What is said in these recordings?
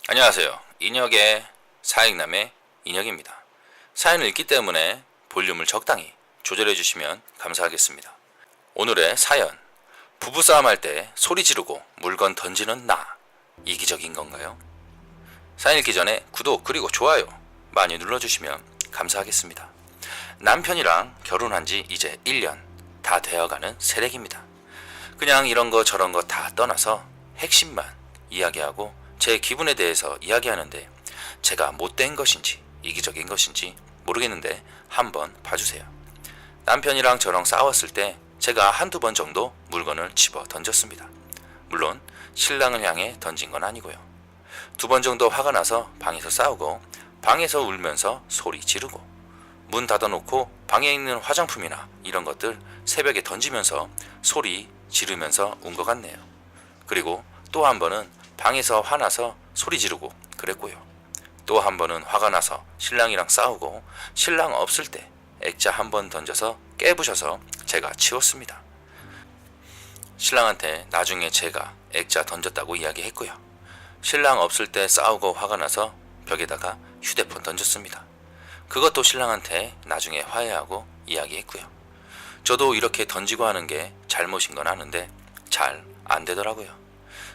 안녕하세요. 인혁의 사익남의 인혁입니다. 사연을 읽기 때문에 볼륨을 적당히 조절해 주시면 감사하겠습니다. 오늘의 사연. 부부싸움 할 때 소리 지르고 물건 던지는 나. 이기적인 건가요? 사연 읽기 전에 구독 그리고 좋아요 많이 눌러주시면 감사하겠습니다. 남편이랑 결혼한 지 이제 1년 다 되어가는 새댁입니다. 그냥 이런 거 저런 거 다 떠나서 핵심만 이야기하고 제 기분에 대해서 이야기하는데 제가 못된 것인지 이기적인 것인지 모르겠는데 한번 봐주세요. 남편이랑 저랑 싸웠을 때 제가 한두 번 정도 물건을 집어 던졌습니다. 물론 신랑을 향해 던진 건 아니고요. 2번 정도 화가 나서 방에서 싸우고 방에서 울면서 소리 지르고 문 닫아놓고 방에 있는 화장품이나 이런 것들 새벽에 던지면서 소리 지르면서 운 것 같네요. 그리고 또 한 번은 방에서 화나서 소리 지르고 그랬고요. 또 한 번은 화가 나서 신랑이랑 싸우고 신랑 없을 때 액자 한 번 던져서 깨부셔서 제가 치웠습니다. 신랑한테 나중에 제가 액자 던졌다고 이야기했고요. 신랑 없을 때 싸우고 화가 나서 벽에다가 휴대폰 던졌습니다. 그것도 신랑한테 나중에 화해하고 이야기했고요. 저도 이렇게 던지고 하는 게 잘못인 건 아는데 잘 안 되더라고요.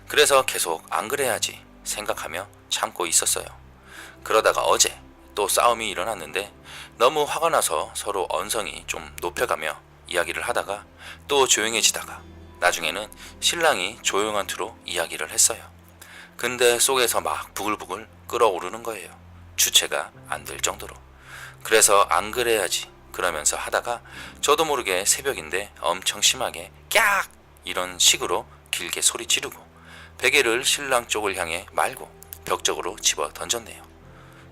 그래서 계속 안 그래야지 생각하며 참고 있었어요. 그러다가 어제 또 싸움이 일어났는데 너무 화가 나서 서로 언성이 좀 높여가며 이야기를 하다가 또 조용해지다가 나중에는 신랑이 조용한 투로 이야기를 했어요. 근데 속에서 막 부글부글 끓어오르는 거예요. 주체가 안 될 정도로. 그래서 안 그래야지 그러면서 하다가 저도 모르게 새벽인데 엄청 심하게 깍 이런 식으로 길게 소리 지르고 베개를 신랑 쪽을 향해 말고 벽 쪽으로 집어 던졌네요.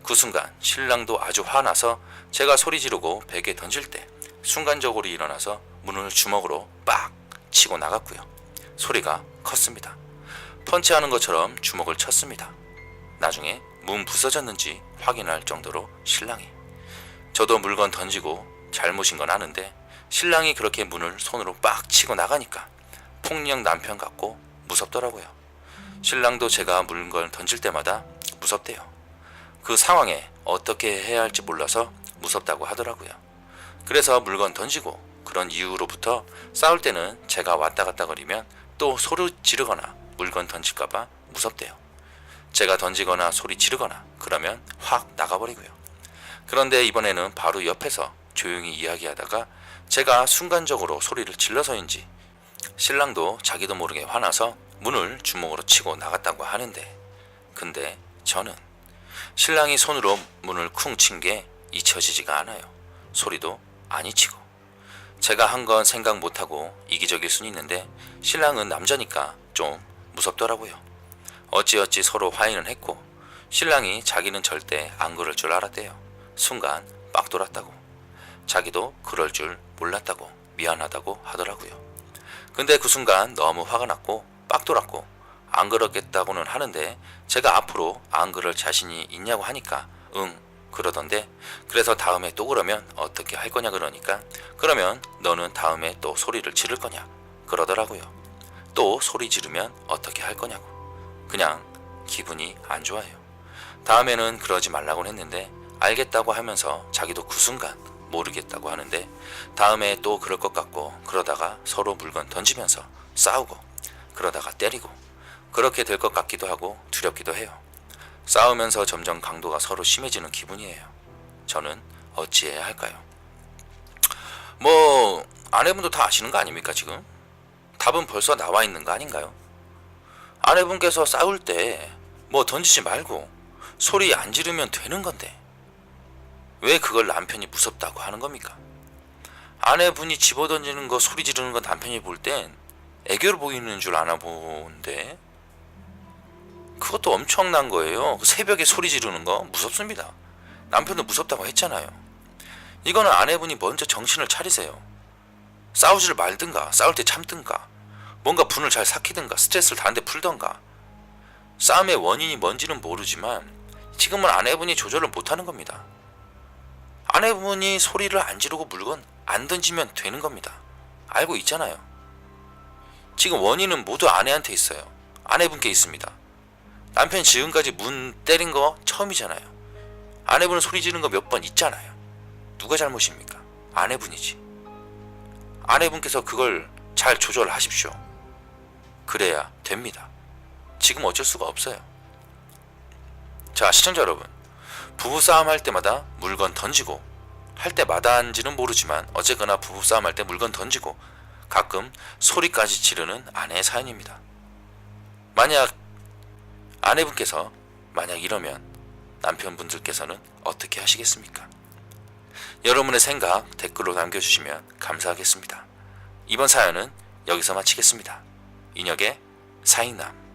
그 순간 신랑도 아주 화나서 제가 소리 지르고 베개 던질 때 순간적으로 일어나서 문을 주먹으로 빡 치고 나갔고요. 소리가 컸습니다. 펀치하는 것처럼 주먹을 쳤습니다. 나중에 문 부서졌는지 확인할 정도로 신랑이. 저도 물건 던지고 잘못인 건 아는데 신랑이 그렇게 문을 손으로 빡 치고 나가니까 폭력 남편 같고 무섭더라고요. 신랑도 제가 물건 던질 때마다 무섭대요. 그 상황에 어떻게 해야 할지 몰라서 무섭다고 하더라고요. 그래서 물건 던지고 그런 이후로부터 싸울 때는 제가 왔다 갔다 거리면 또 소리 지르거나 물건 던질까봐 무섭대요. 제가 던지거나 소리 지르거나 그러면 확 나가버리고요. 그런데 이번에는 바로 옆에서 조용히 이야기하다가 제가 순간적으로 소리를 질러서인지 신랑도 자기도 모르게 화나서 문을 주먹으로 치고 나갔다고 하는데 근데 저는 신랑이 손으로 문을 쿵 친 게 잊혀지지가 않아요. 소리도 안 잊히고 제가 한 건 생각 못하고 이기적일 순 있는데 신랑은 남자니까 좀 무섭더라고요. 어찌어찌 서로 화해는 했고 신랑이 자기는 절대 안 그럴 줄 알았대요. 순간 빡 돌았다고. 자기도 그럴 줄 몰랐다고 미안하다고 하더라고요. 근데 그 순간 너무 화가 났고 빡 돌았고 안 그러겠다고는 하는데 제가 앞으로 안 그럴 자신이 있냐고 하니까 응 그러던데 그래서 다음에 또 그러면 어떻게 할 거냐 그러니까 그러면 너는 다음에 또 소리를 지를 거냐 그러더라고요. 또 소리 지르면 어떻게 할 거냐고. 그냥 기분이 안 좋아요. 다음에는 그러지 말라고 했는데 알겠다고 하면서 자기도 그 순간 모르겠다고 하는데 다음에 또 그럴 것 같고 그러다가 서로 물건 던지면서 싸우고 그러다가 때리고 그렇게 될 것 같기도 하고 두렵기도 해요. 싸우면서 점점 강도가 서로 심해지는 기분이에요. 저는 어찌해야 할까요? 뭐 아내분도 다 아시는 거 아닙니까 지금? 답은 벌써 나와 있는 거 아닌가요? 아내분께서 싸울 때 뭐 던지지 말고 소리 안 지르면 되는 건데 왜 그걸 남편이 무섭다고 하는 겁니까? 아내분이 집어던지는 거 소리 지르는 거 남편이 볼 땐 애교를 보이는 줄 아나 본데 그것도 엄청난 거예요. 새벽에 소리 지르는 거 무섭습니다. 남편도 무섭다고 했잖아요. 이거는 아내분이 먼저 정신을 차리세요. 싸우지를 말든가 싸울 때 참든가 뭔가 분을 잘 삭히든가 스트레스를 다른데 풀던가. 싸움의 원인이 뭔지는 모르지만 지금은 아내분이 조절을 못하는 겁니다. 아내분이 소리를 안 지르고 물건 안 던지면 되는 겁니다. 알고 있잖아요. 지금 원인은 모두 아내한테 있어요. 아내분께 있습니다. 남편 지금까지 문 때린 거 처음이잖아요. 아내분은 소리 지르는 거 몇 번 있잖아요. 누가 잘못입니까? 아내분이지. 아내분께서 그걸 잘 조절하십시오. 그래야 됩니다. 지금 어쩔 수가 없어요. 자, 시청자 여러분, 부부싸움 할 때마다 물건 던지고, 할 때마다인지는 모르지만 어쨌거나 부부싸움 할 때 물건 던지고 가끔 소리까지 지르는 아내의 사연입니다. 만약 아내분께서 만약 이러면 남편분들께서는 어떻게 하시겠습니까? 여러분의 생각 댓글로 남겨주시면 감사하겠습니다. 이번 사연은 여기서 마치겠습니다. 인혁의 사익남.